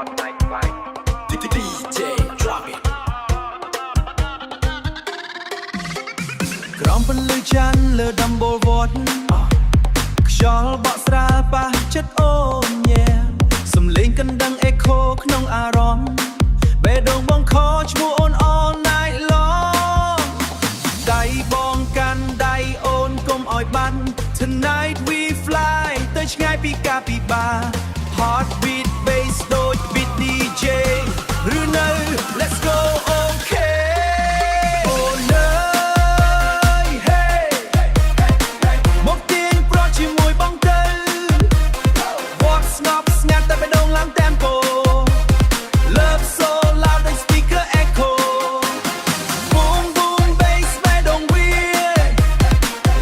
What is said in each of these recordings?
one night flight. DJ drop it ក្រំពន្លឺច័ន្ទលើដំបូលវត្តខ្យល់បក់ស្រាលប៉ះចិត្តអូនញ៉ែសំលេងកណ្ដឹងអេខូក្នុងអារម្មណ៍បេះដូងបងខឈ្មោះអូន all night long ដៃបងកាន់ដៃអូនកុំឲ្យបាត់ Tonight we fly ទៅឆ្ងាយពីការពិបាក Heartbeat bass ដូច beat DJ ឬនៅ Let's go okay អូនអើយ Hey មកទាញប្រត់ជាមួយបងទៅ What ស្ងប់ស្ងាត់តែបេះដូងឡើង tempo Love so loud like speaker echo Boom boom bass បេះដូងវា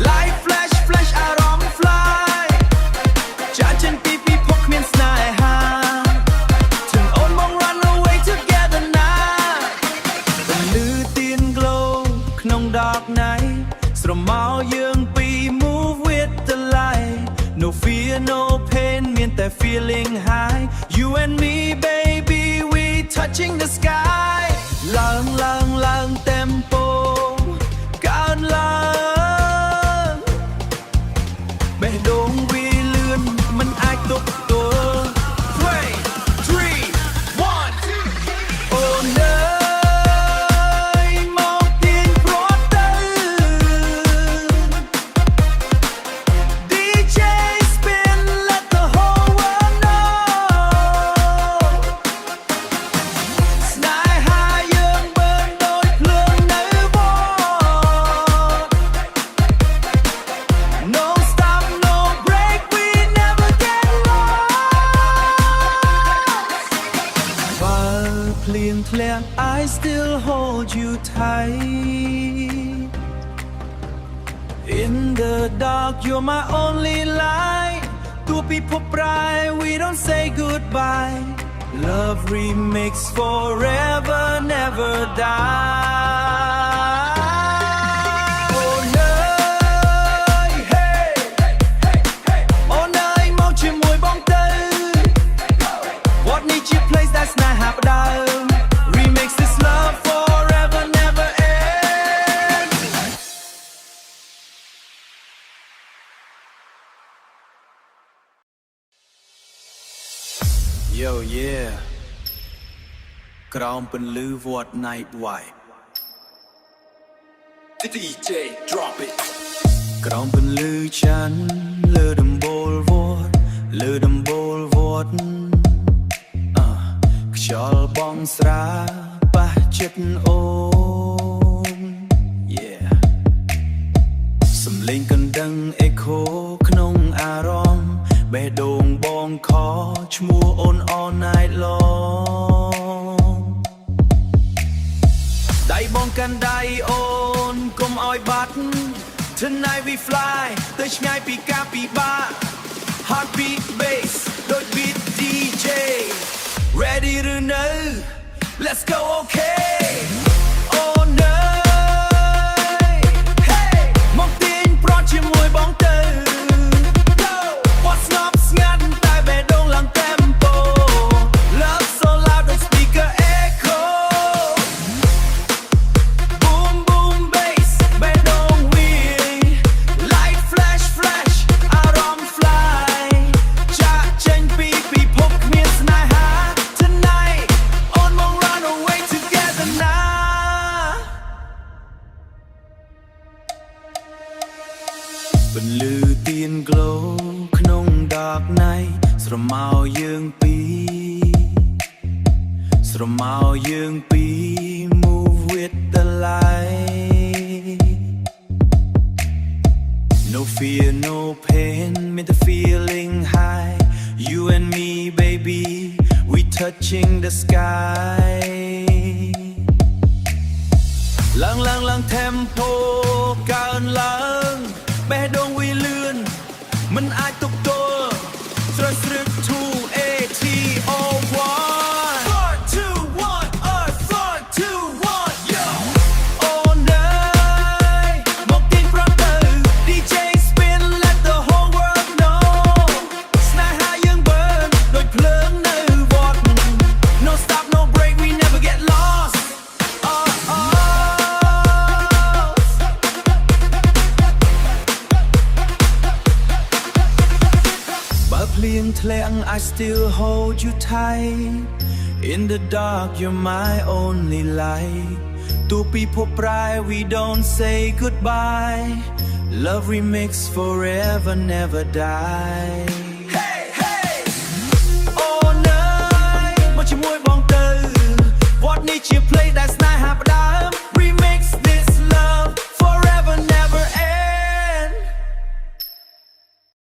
Light flash flash អារម្មណ៍ fly ចាចេញពីពិភពគ្មានស្នេហាถึงអូនមក run away together now ពលឺទៀន glow ក្នុង dark night ស្រមោលយើងពីរ move with the light No fear no pain មានតែ feeling high You and me baby we touching the sky ឡើងឡើងឡើង tempo កើនឡើងបេះដូងវាលឿនមិនអាចទប់ទល់ 3 2 1 អូនអើយមកទាញព្រ័ត្រទៅ DJ spin let the whole world know ស្នេហាយើងបឺនដូចភ្លើងនៅវត្ត No stop no break we never get lost បើភ្លៀងធ្លាក់ I still hold you tight In the dark you're my only light ទោះពិភពប្រែ we don't say goodbye Love remix forever never die អូនអើយ Hey អូនអើយមកជាមួយបងទៅ What នេះជា place ដែលស្នេហាផ្ដើម Remix this love forever never end Yo yeah ក្រោមពន្លឺវត្ត night white DJ drop it ក្រោមពន្លឺច័ន្ទលើដំបូលវត្តលើដំបូលវត្តខ្យល់បងស្រាប៉ះចិត្តអូន Yeah សំលេងកណ្ដឹងអេខូក្នុងអារម្មណ៍បេះដូងបងខឈ្មោះអូន all night long ដៃបងកាន់ដៃអូនកុំឲ្យបាត់ Tonight we fly ទៅឆ្ងាយពីការពិបាក Heartbeat bass ដូច beat DJ Ready ឬនៅ Let's go okay អូនអើយ Hey មកទាញប្រត់ជាមួយបងទៅ Go វត្តស្ងប់ស្ងាត់តែបេះដូងឡើង tempo Love so loud like speaker echo Boom boom bass បេះដូងវា Light flash flash អារម្មណ៍ fly ចាចេញពីពិភពគ្មានស្នេហា Tonight អូនមក run away together now ពន្លឺទៀន glow ក្នុង dark night ស្រមោលយើងពីរ ស្រមោលយើងពីរ move with the light No fear no pain មានតែ feeling high You and me baby we touching the sky ឡើងឡើងឡើង tempo កើនឡើងបេះដូងវាលឿនមិនអាចទប់ទល់ស្រស់ស្รึក 2ATO 1 4 2 1 4 2 1 Yo អូនអើយមកទាញប្រត់ទៅ DJ spin let the whole world know ស្នេហាយើងបឺនដូចភ្លើងនៅវត្ត Tlang, I still hold you tight. In the dark, you're my only light. ตูปีพบปลาย we don't say goodbye. Love remix forever, never die.